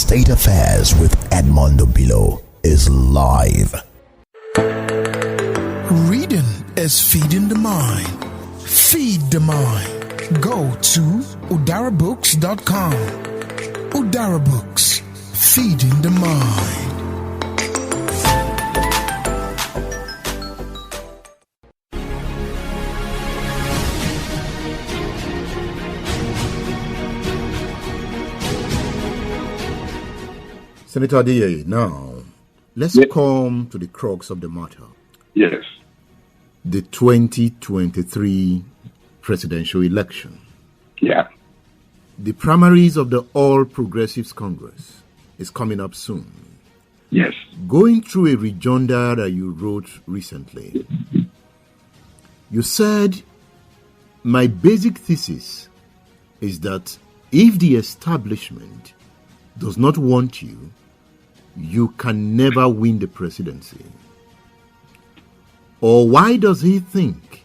State Affairs with Edmund Obilo is live. Reading is feeding the mind. Feed the mind. Go to udarabooks.com. Udara Books, feeding the mind. Senator Adeyeye, now, let's come to the crux of the matter. Yes. The 2023 presidential election. Yeah. The primaries of the All Progressives Congress is coming up soon. Yes. Going through a rejoinder that you wrote recently, you said, my basic thesis is that if the establishment does not want you, you can never win the presidency. Or why does he think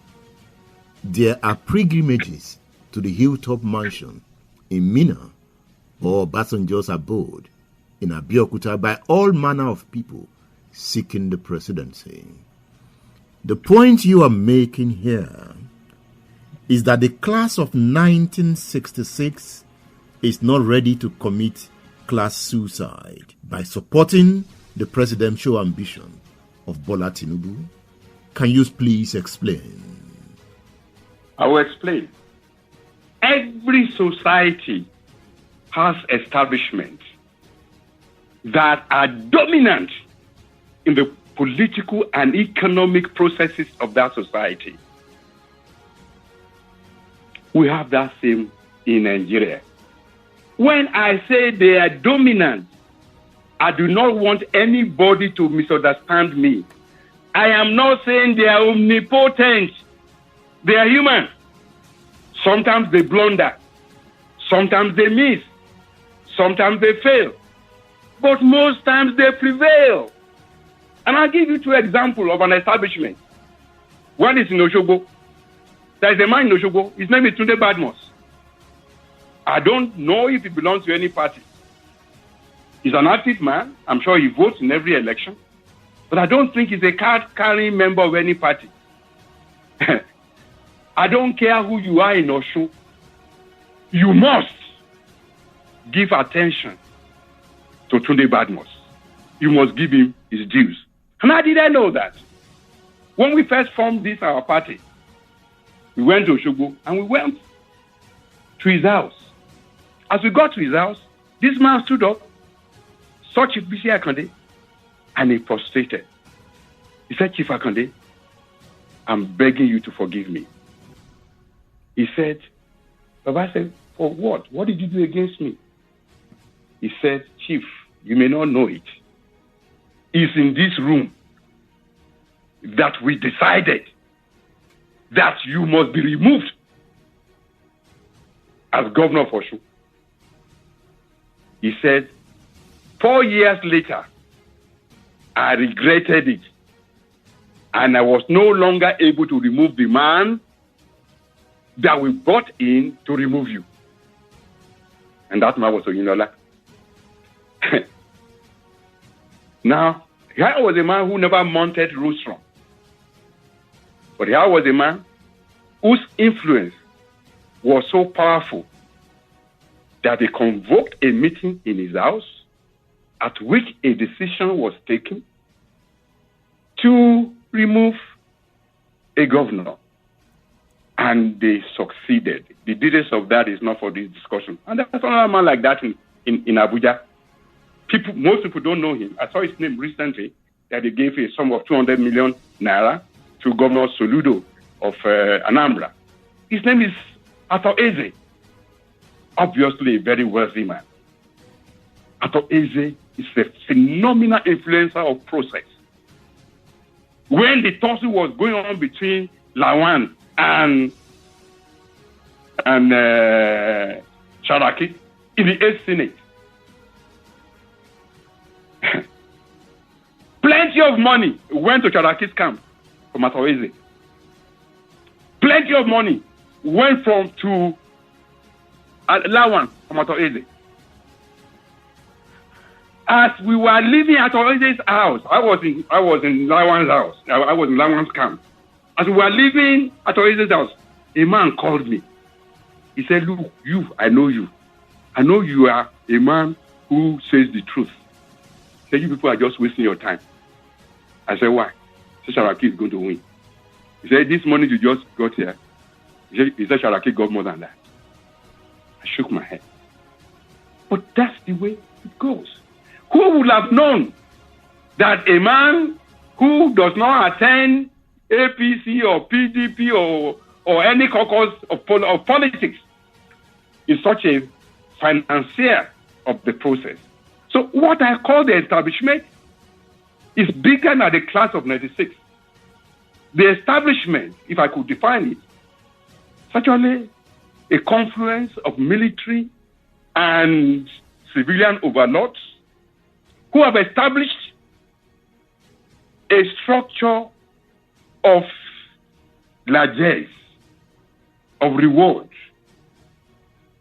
there are pilgrimages to the hilltop mansion in Mina or Basanjo's abode in Abeokuta by all manner of people seeking the presidency? The point you are making here is that the class of 1966 is not ready to commit class suicide by supporting the presidential ambition of Bola Tinubu. Can you please explain? I will explain. Every society has establishments that are dominant in the political and economic processes of that society. We have that same in Nigeria. When I say they are dominant, I do not want anybody to misunderstand me. I am not saying they are omnipotent. They are human. Sometimes they blunder. Sometimes they miss. Sometimes they fail. But most times they prevail. And I'll give you two examples of an establishment. One is in Osogbo. There is a man in Osogbo. His name is Tunde Badmus. I don't know if he belongs to any party. He's an active man. I'm sure he votes in every election. But I don't think he's a card-carrying member of any party. I don't care who you are in Osun. You must give attention to Tunde Badmus. You must give him his dues. And how did I know that? When we first formed our party, we went to Osogbo and we went to his house. As we got to his house, this man stood up, saw Chief Bisi Akande, and he prostrated. He said, Chief Akande, I'm begging you to forgive me. He said, Baba said, for what? What did you do against me? He said, Chief, you may not know it. It's in this room that we decided that you must be removed as governor of Osun. He said, 4 years later, I regretted it. And I was no longer able to remove the man that we brought in to remove you. And that man was Oyinola. Now, here was a man who never mounted rostrum. But here was a man whose influence was so powerful that they convoked a meeting in his house at which a decision was taken to remove a governor. And they succeeded. The details of that is not for this discussion. And there's another man like that in Abuja. Most people don't know him. I saw his name recently, that they gave a sum of 200 million naira to Governor Soludo of Anambra. His name is Ato Eze. Obviously a very wealthy man. Ato Eze is a phenomenal influencer of process. When the tussle was going on between Lawan and Sharaki in the 8th Senate, plenty of money went to Charaki's camp from Ato Eze. Plenty of money went to Lawan from Ato Eze. As we were living at Oyede's house, I was in Lawan's house. I was in Lawan's camp. As we were living at Oyede's house, a man called me. He said, "Look, I know you. I know you are a man who says the truth. He said, you people are just wasting your time." I said, "Why?" He said, "Sharaki is going to win." He said, "This morning you just got here." He said, "Sharaki got more than that." I shook my head. But that's the way it goes. Who would have known that a man who does not attend APC or PDP or any caucus of politics is such a financier of the process? So what I call the establishment is bigger than the class of 96. The establishment, if I could define it, is actually a confluence of military and civilian overlords who have established a structure of largesse, of reward,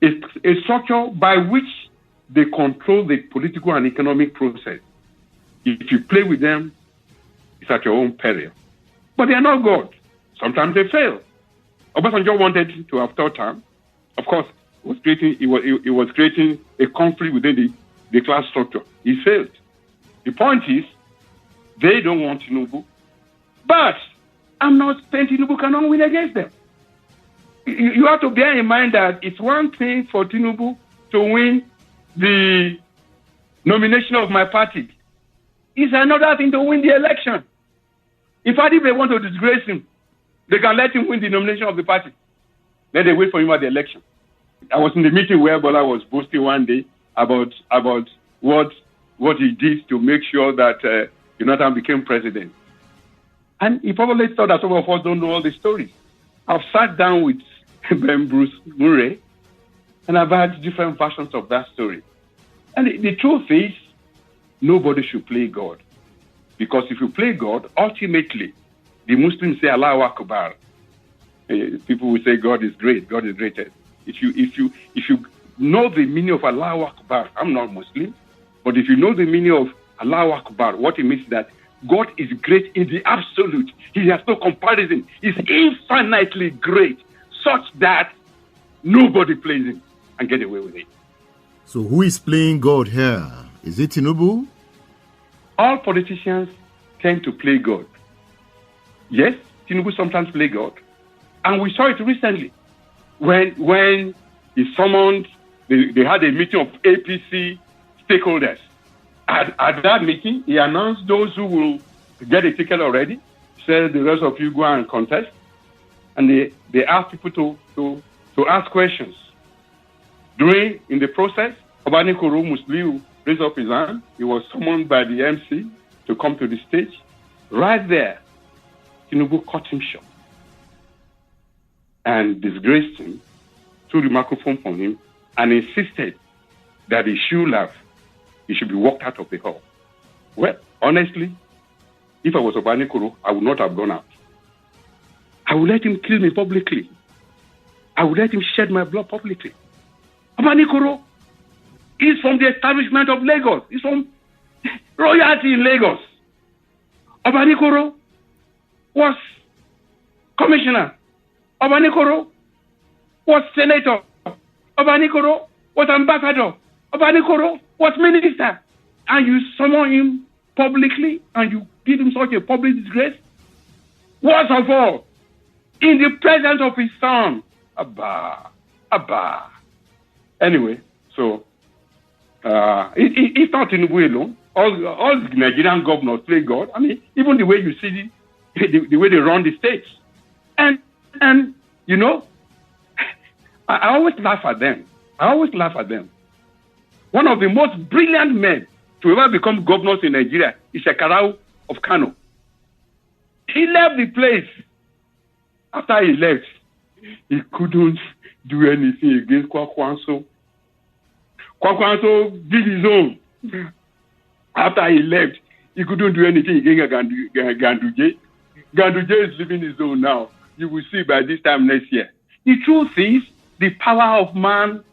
a structure by which they control the political and economic process. If you play with them, it's at your own peril. But they are not God. Sometimes they fail. Obasanjo wanted to have third term. Of course, it was creating a conflict within the class structure. He failed. The point is, they don't want Tinubu. But I'm not saying Tinubu cannot win against them. You have to bear in mind that it's one thing for Tinubu to win the nomination of my party. It's another thing to win the election. In fact, if they want to disgrace him, they can let him win the nomination of the party. Then they wait for him at the election. I was in the meeting where Bola was boasting one day about what he did to make sure that Jonathan became president. And he probably thought that some of us don't know all the stories. I've sat down with Ben Bruce Murray, and I've had different versions of that story. And the truth is, nobody should play God. Because if you play God, ultimately, the Muslims say Allahu Akbar. People will say God is great, God is greatest. If you know the meaning of Allahu Akbar, I'm not Muslim, but if you know the meaning of Allahu Akbar, what it means is that God is great in the absolute. He has no comparison. He's infinitely great, such that nobody plays him and get away with it. So who is playing God here? Is it Tinubu? All politicians tend to play God. Yes, Tinubu sometimes play God. And we saw it recently when he summoned, they had a meeting of APC stakeholders. At that meeting, he announced those who will get a ticket already, said the rest of you go and contest. And they asked people to ask questions. In the process, Obani Koro Musliu raised up his hand. He was summoned by the MC to come to the stage. Right there, Tinubu cut him short and disgraced him, took the microphone from him, and insisted that he should be walked out of the hall. Well, honestly, if I was Obani Koro, I would not have gone out. I would let him kill me publicly. I would let him shed my blood publicly. Obani Koro is from the establishment of Lagos. He's from royalty in Lagos. Obani Koro was commissioner. Obani Koro was senator. Obani Koro was ambassador. Obani Koro was minister. And you summon him publicly and you give him such a public disgrace? Worst of all, in the presence of his son. Abba. Anyway, so it's not Tinubu alone. All the Nigerian governors play God. I mean, even the way you see the way they run the states. And you know, I always laugh at them. One of the most brilliant men to ever become governors in Nigeria is Shekarau of Kano. He left the place. After he left, he couldn't do anything against Kwakwanso. Kwakwanso did his own. After he left, he couldn't do anything against Ganduje. Ganduje is living his own now. You will see by this time next year. The truth is, the power of man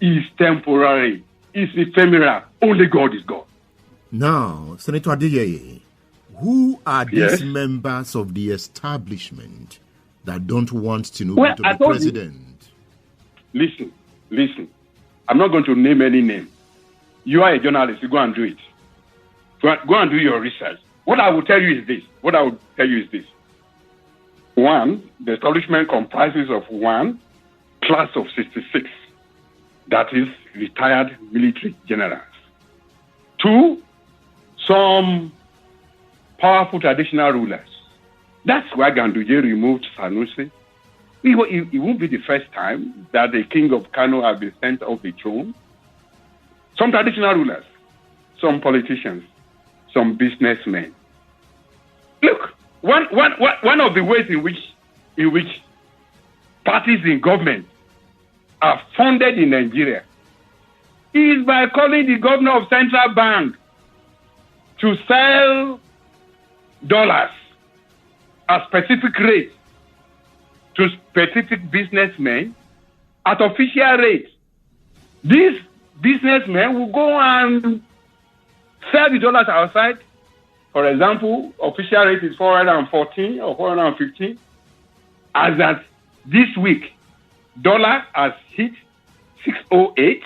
is temporary, is ephemeral. Only God is God. Now, Senator Adeyeye, who are Yes. these members of the establishment that don't want Tinubu to I be told president? Listen. I'm not going to name any name. You are a journalist. You go and do it. Go and do your research. What I will tell you is this. One, the establishment comprises of one class of 66. That is retired military generals. Two, some powerful traditional rulers. That's why Ganduje removed Sanusi. It won't be the first time that the king of Kano has been sent off the throne. Some traditional rulers, some politicians, some businessmen. Look, one of the ways in which parties in government are funded in Nigeria is by calling the governor of Central Bank to sell dollars at specific rates to specific businessmen at official rates. These businessmen will go and sell the dollars outside. For example, official rate is 414 or 415. As at this week, dollar has hit 608.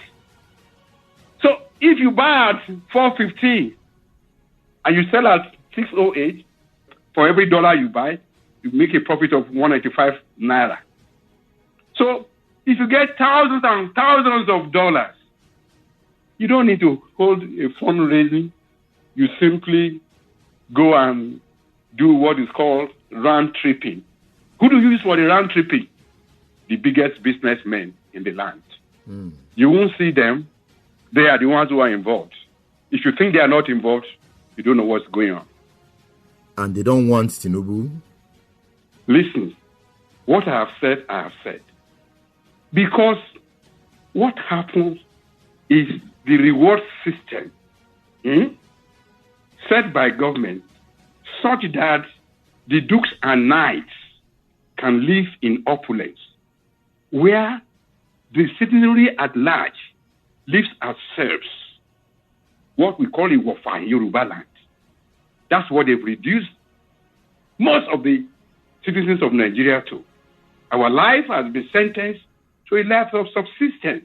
So if you buy at 415 and you sell at 608, for every dollar you buy, you make a profit of 185 naira. So if you get thousands and thousands of dollars, you don't need to hold a fundraising. You simply go and do what is called round tripping. Who do you use for the round tripping? The biggest businessmen in the land. You won't see them. They are the ones who are involved. If you think they are not involved, you don't know what's going on. And they don't want Tinubu? Listen, what I have said. Because what happens is the reward system set by government such that the dukes and knights can live in opulence, where the citizenry at large lives as serfs, what we call Iwofa in Yoruba land. That's what they've reduced most of the citizens of Nigeria to. Our life has been sentenced to a life of subsistence.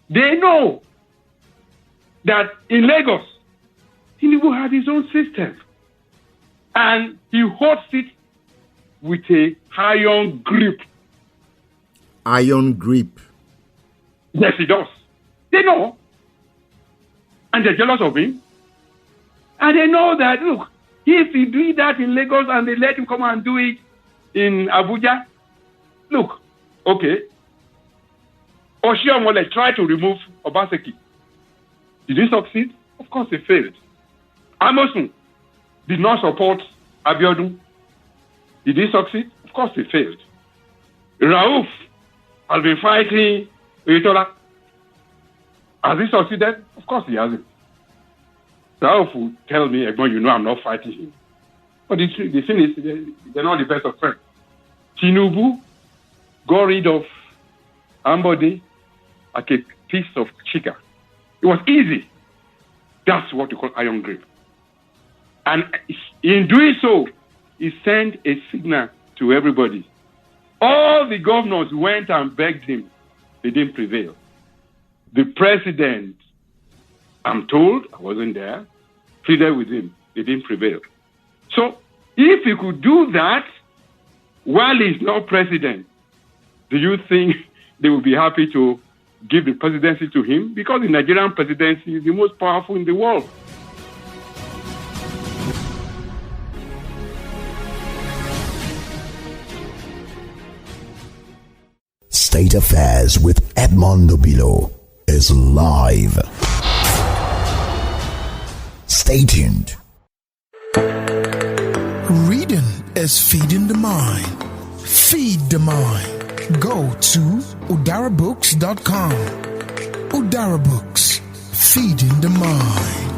They know that in Lagos, Tinubu had his own system, and he holds it with a iron grip. Iron grip. Yes, he does. They know. And they're jealous of him. And they know that, look, if he did that in Lagos and they let him come and do it in Abuja, look, okay, Oshiomhole tried to remove Obaseki. Did he succeed? Of course he failed. Amosun did not support Abiodun. Did he succeed? Of course he failed. Rauf has been fighting Oyetola. Has he succeeded? Of course he hasn't. Rauf will tell me, Egbon, you know I'm not fighting him. But the thing is, they're not the best of friends. Tinubu got rid of Ambode like a piece of chicken. It was easy. That's what you call iron grip. And in doing so, he sent a signal to everybody. All the governors went and begged him. They didn't prevail. The president, I'm told, I wasn't there, pleaded with him. They didn't prevail. So if he could do that while he's not president, do you think they would be happy to give the presidency to him? Because the Nigerian presidency is the most powerful in the world. State Affairs with Edmund Obilo is live. Stay tuned. Reading is feeding the mind. Feed the mind. Go to udarabooks.com. Udara Books, feeding the mind.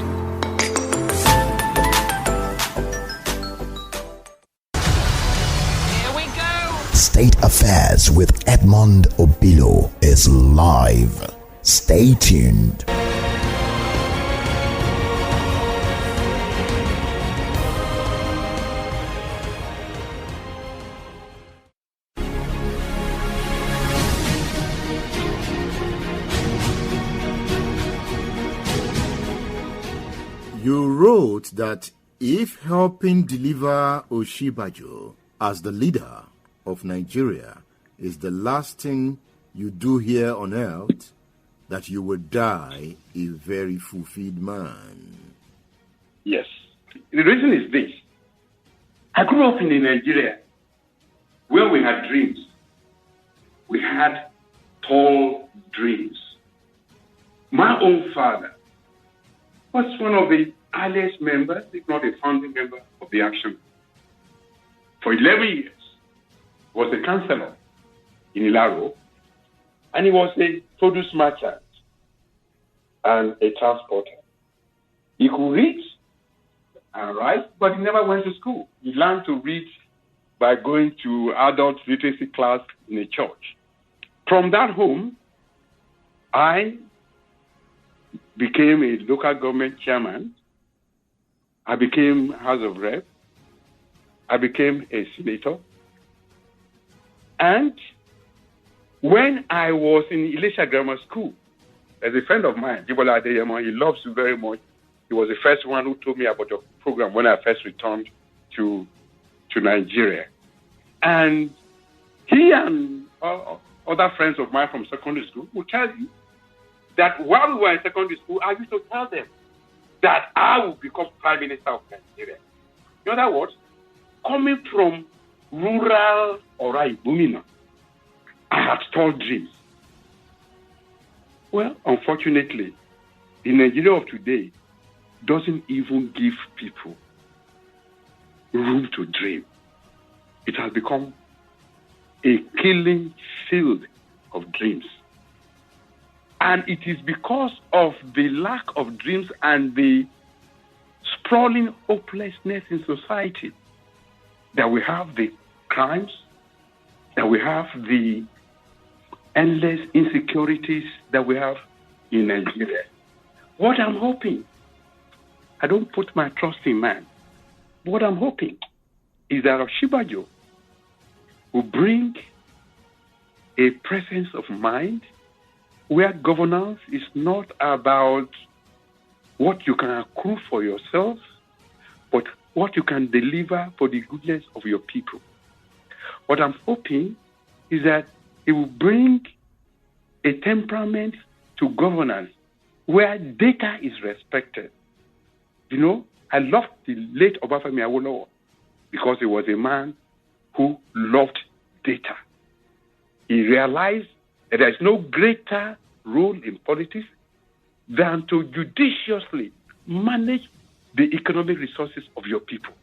State Affairs with Edmund Obilo is live. Stay tuned. You wrote that if helping deliver Osinbajo as the leader of Nigeria is the last thing you do here on earth, that you will die a very fulfilled man. Yes. The reason is this. I grew up in Nigeria where we had dreams. We had tall dreams. My own father was one of the earliest members, if not a founding member, of the Action. For 11 years, he was a councillor in Ilaro, and he was a produce merchant and a transporter. He could read and write, but he never went to school. He learned to read by going to adult literacy class in a church. From that home, I became a local government chairman. I became House of Rep. I became a senator. And when I was in Ilesha Grammar School, there's a friend of mine, Sola Adeyeye, he loves you very much. He was the first one who told me about your program when I first returned to Nigeria. And he and other friends of mine from secondary school will tell you that while we were in secondary school, I used to tell them that I will become Prime Minister of Nigeria. In other words, coming from rural Orai Bumina, I had tall dreams. Well, unfortunately, the Nigeria of today doesn't even give people room to dream. It has become a killing field of dreams. And it is because of the lack of dreams and the sprawling hopelessness in society that we have the crimes, that we have the endless insecurities that we have in Nigeria. What I'm hoping, I don't put my trust in man. What I'm hoping is that Osinbajo will bring a presence of mind where governance is not about what you can accrue for yourself, but what you can deliver for the goodness of your people. What I'm hoping is that it will bring a temperament to governance where data is respected. You know, I loved the late Obafemi Awolowo because he was a man who loved data. He realized that there is no greater role in politics than to judiciously manage the economic resources of your people.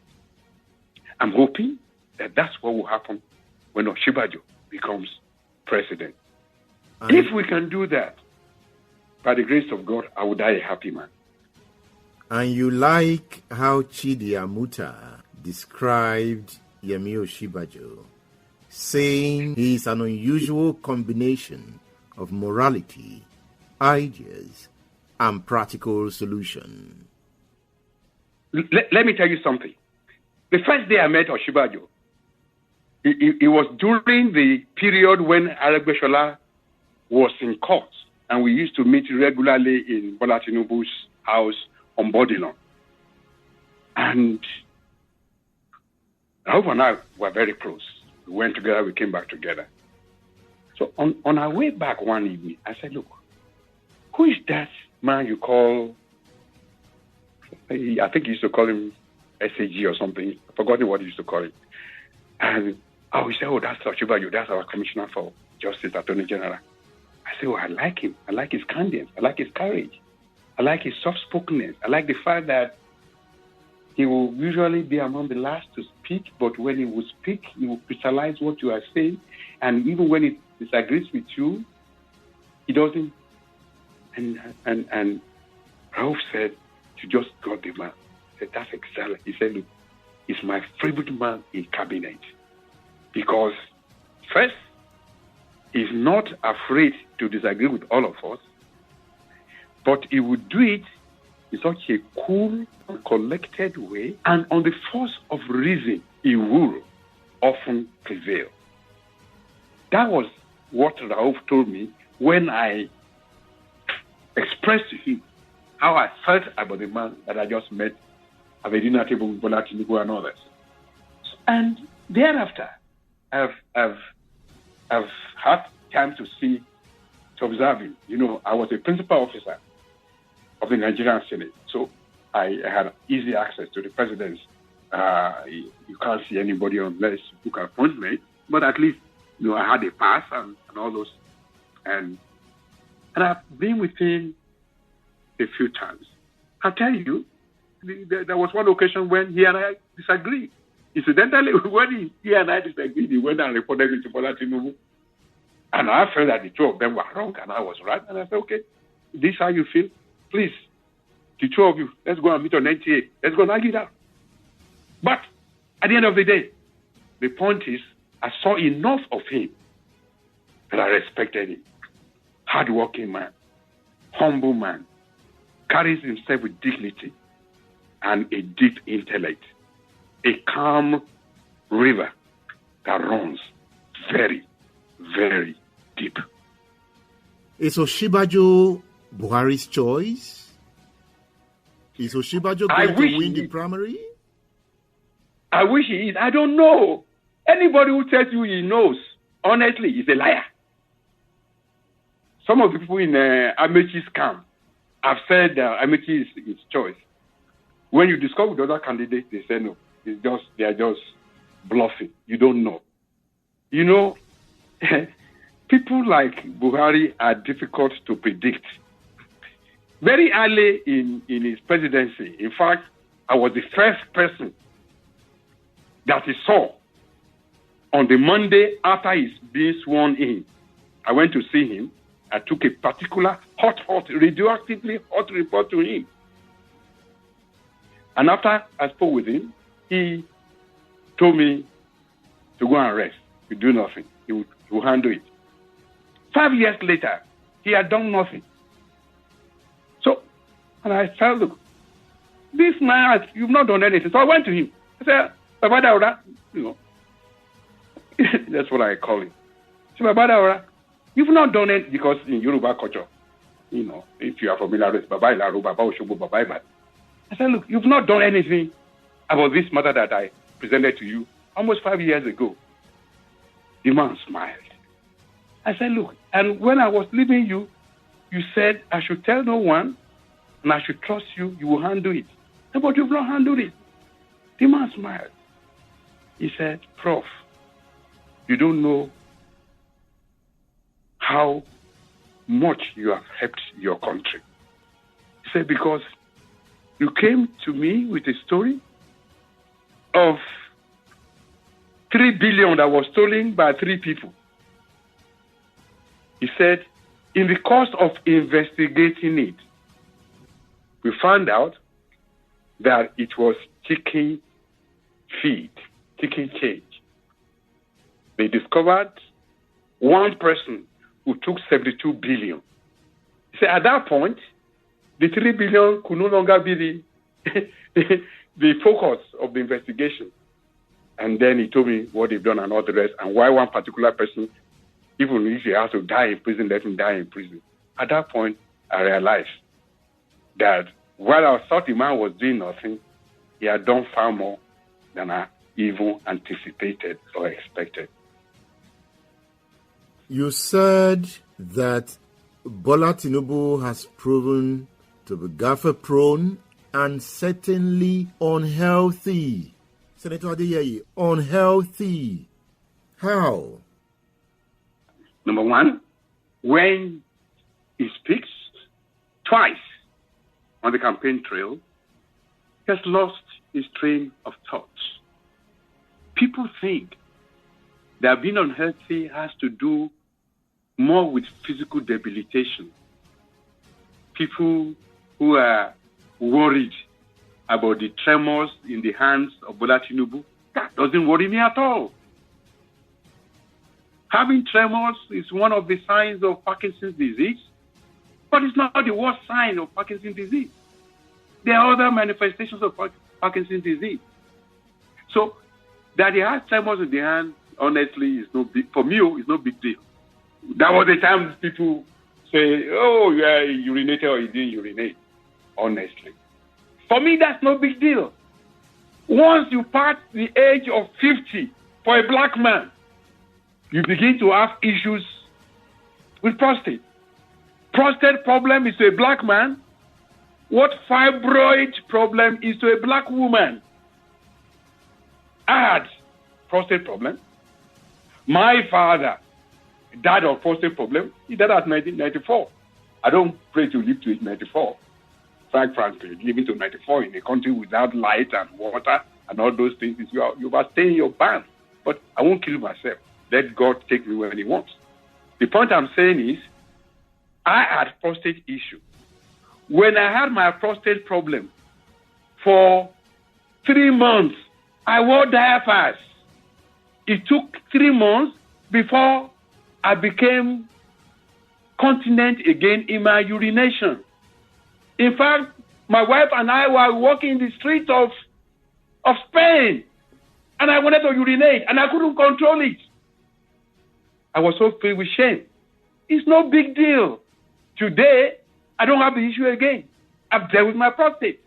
I'm hoping that that's what will happen when Osinbajo becomes president. If we can do that, by the grace of God, I will die a happy man. And you like how Chidi Amuta described Yemi Osinbajo, saying he is an unusual combination of morality, ideas, and practical solution. Let me tell you something. The first day I met Osinbajo, it was during the period when Aregbesola was in court, and we used to meet regularly in Bola Tinubu's house on Bodilon. And Rauf and I were very close. We went together, we came back together. So on our way back one evening, I said, look, who is that man you call, I think he used to call him SAG or something. I've forgotten what he used to call him. And he said, that's Osinbajo, that's our Commissioner for Justice, Attorney General. I said, I like him. I like his candidness. I like his courage. I like his soft-spokenness. I like the fact that he will usually be among the last to speak, but when he will speak, he will crystallize what you are saying. And even when he disagrees with you, he doesn't. And Rauf said, you just got the man. I said, that's excellent. He said, look, he's my favorite man in cabinet. Because first, he's not afraid to disagree with all of us, but he would do it in such a cool and collected way, and on the force of reason, he will often prevail. That was what Rauf told me when I expressed to him how I felt about the man that I just met at the dinner table with Bola Tinubu and others. And thereafter, I've had time to observe him. You know, I was a principal officer of the Nigerian Senate, so I had easy access to the presidency. You can't see anybody unless you book an appointment, but at least, you know, I had a pass and all those. And I've been with him a few times. I tell you, there was one occasion when he and I disagreed. Incidentally, when he and I disagreed, he went and reported it to Bola Tinubu. And I felt that the two of them were wrong and I was right. And I said, okay, this is how you feel? Please, the two of you, let's go and meet on NTA. Let's go and argue that. But at the end of the day, the point is, I saw enough of him that I respected him. Hardworking man, humble man, carries himself with dignity and a deep intellect. A calm river that runs very, very deep. Is Osinbajo Buhari's choice? Is Osinbajo going to win the primary? I wish he is. I don't know. Anybody who tells you he knows, honestly, is a liar. Some of the people in Amechi's camp have said Amechi is his choice. When you discuss with other candidates, they say no. They are just bluffing. You don't know. You know, people like Buhari are difficult to predict. Very early in his presidency, in fact, I was the first person that he saw on the Monday after he's being sworn in. I went to see him. I took a particular radioactively hot report to him. And after I spoke with him, he told me to go and rest. He would do nothing. He would handle it. 5 years later, he had done nothing. So, and I said, look, this man, you've not done anything. So I went to him. I said, Baba Daura, you know, that's what I call him. I said, Baba Daura, you've not done it, because in Yoruba culture, you know, if you are familiar with Baba Ilaru, Baba Oshobo, Baba Iman. I said, look, you've not done anything about this matter that I presented to you almost 5 years ago. The man smiled. I said, look, and when I was leaving you, you said I should tell no one and I should trust you, you will handle it. But you've not handled it. The man smiled. He said, Prof, you don't know how much you have helped your country. He said, because you came to me with a story of 3 billion that was stolen by 3 people. He said, in the course of investigating it, we found out that it was chicken feed, chicken change. They discovered one person who took 72 billion. He said, at that point, the 3 billion could no longer be the focus of the investigation. And then he told me what they've done and all the rest, and why one particular person, even if he has to die in prison, let him die in prison. At that point, I realized that while I thought the man was doing nothing, he had done far more than I even anticipated or expected. You said that Bola Tinubu has proven to be gaffer-prone and certainly unhealthy. Senator Adeyeye, unhealthy. How? Number one, when he speaks twice on the campaign trail, he has lost his train of thought. People think that being unhealthy has to do more with physical debilitation. People who are worried about the tremors in the hands of Bola Tinubu, that doesn't worry me at all. Having tremors is one of the signs of Parkinson's disease, but it's not the worst sign of Parkinson's disease. There are other manifestations of Parkinson's disease. So that he has tremors in the hand, honestly, is no big, for me, it's no big deal. That was the time people say, oh, yeah, he urinated or he didn't urinate. honestly. For me, that's no big deal. Once you pass the age of 50 for a black man, you begin to have issues with prostate. Prostate problem is to a black man what fibroid problem is to a black woman. I had prostate problem. My father died of prostate problem. He died at 1994. I don't pray to live to age 94. Frankly, living to 94 in a country without light and water and all those things, you overstaying your ban. But I won't kill myself. Let God take me when He wants. The point I'm saying is, I had prostate issue. When I had my prostate problem, for 3 months, I wore diapers. It took 3 months before I became continent again in my urination. In fact, my wife and I were walking in the streets of Spain, and I wanted to urinate, and I couldn't control it. I was so filled with shame. It's no big deal. Today, I don't have the issue again. I've dealt with my prostate.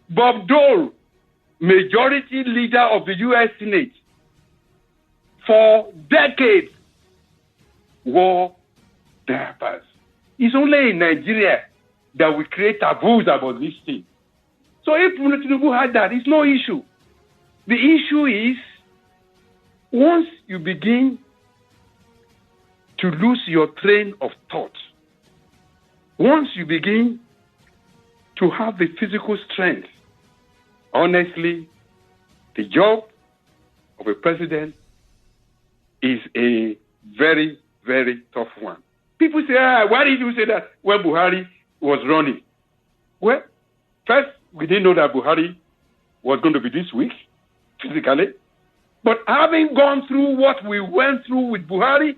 Bob Dole, majority leader of the U.S. Senate, for decades, wore diapers. It's only in Nigeria that we create taboos about this thing. So if Tinubu had that, it's no issue. The issue is, once you begin to lose your train of thought, once you begin to have the physical strength, honestly, the job of a president is a very, very tough one. People say, why did you say that when Buhari was running? Well, first, we didn't know that Buhari was going to be this weak, physically. But having gone through what we went through with Buhari,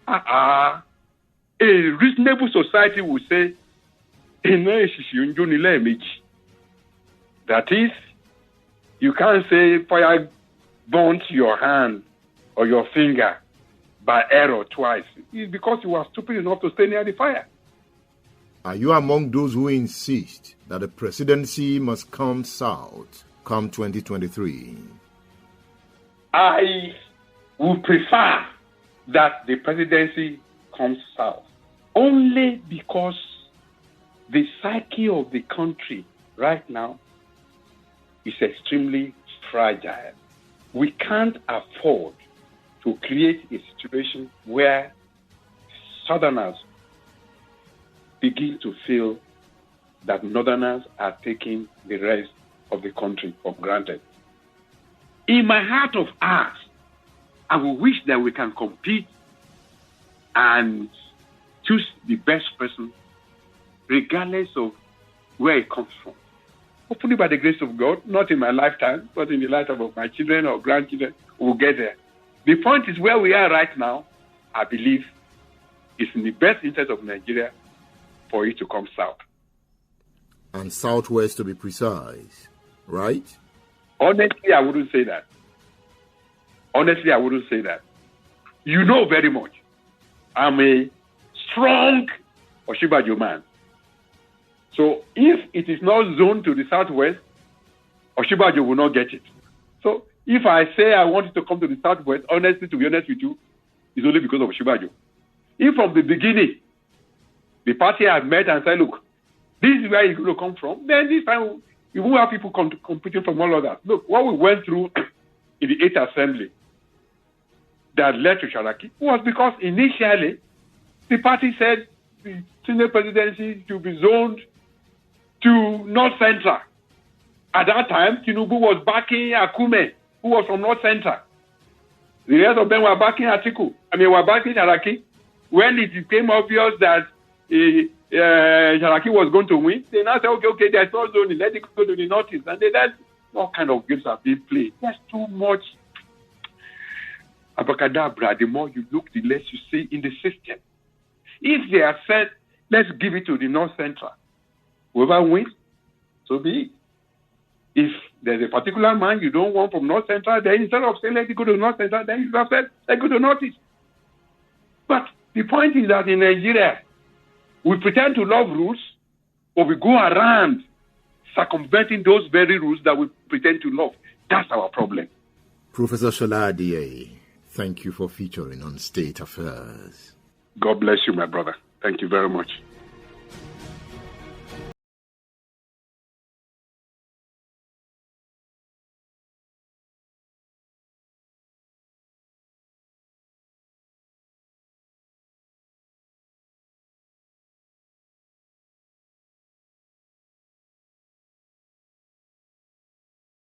a reasonable society would say, that is, you can't say fire burnt your hand or your finger by error twice. It's because you were stupid enough to stay near the fire. Are you among those who insist that the presidency must come south come 2023? I would prefer that the presidency comes south, only because the psyche of the country right now is extremely fragile. We can't afford to create a situation where Southerners begin to feel that Northerners are taking the rest of the country for granted. In my heart of hearts, I would wish that we can compete and choose the best person, regardless of where it comes from. Hopefully, by the grace of God, not in my lifetime, but in the lifetime of my children or grandchildren, we'll get there. The point is, where we are right now, I believe, is in the best interest of Nigeria for it to come south. And southwest, to be precise, right? Honestly, I wouldn't say that. You know very much. I'm a strong Osinbajo man. So if it is not zoned to the southwest, Osinbajo will not get it. So if I say I want it to come to the southwest, honestly, to be honest with you, it's only because of Osinbajo. If from the beginning, the party had met and said, look, this is where you're going to come from, then this time you won't have people competing from all others. Look, what we went through in the 8th Assembly that led to Sharaki was because initially the party said the Senate presidency should be zoned to North Central. At that time, Tinubu was backing Akume, who was from North Central. The rest of them were backing Atiku. Were backing Sharaki. When it became obvious that Sharaki was going to win, they now said, okay, there's no zoning, let it go to the northeast. And they said, what kind of games are being played? There's too much abracadabra. The more you look, the less you see in the system. If they have said, let's give it to the North Central, whoever wins, so be it. If there's a particular man you don't want from North Central, then instead of saying let it go to North Central, then you have said let's go to Northeast. But the point is that in Nigeria, we pretend to love rules, But we go around circumventing those very rules that we pretend to love. That's our problem. Professor Sola Adeyeye, thank you for featuring on State Affairs. God bless you, my brother. Thank you very much.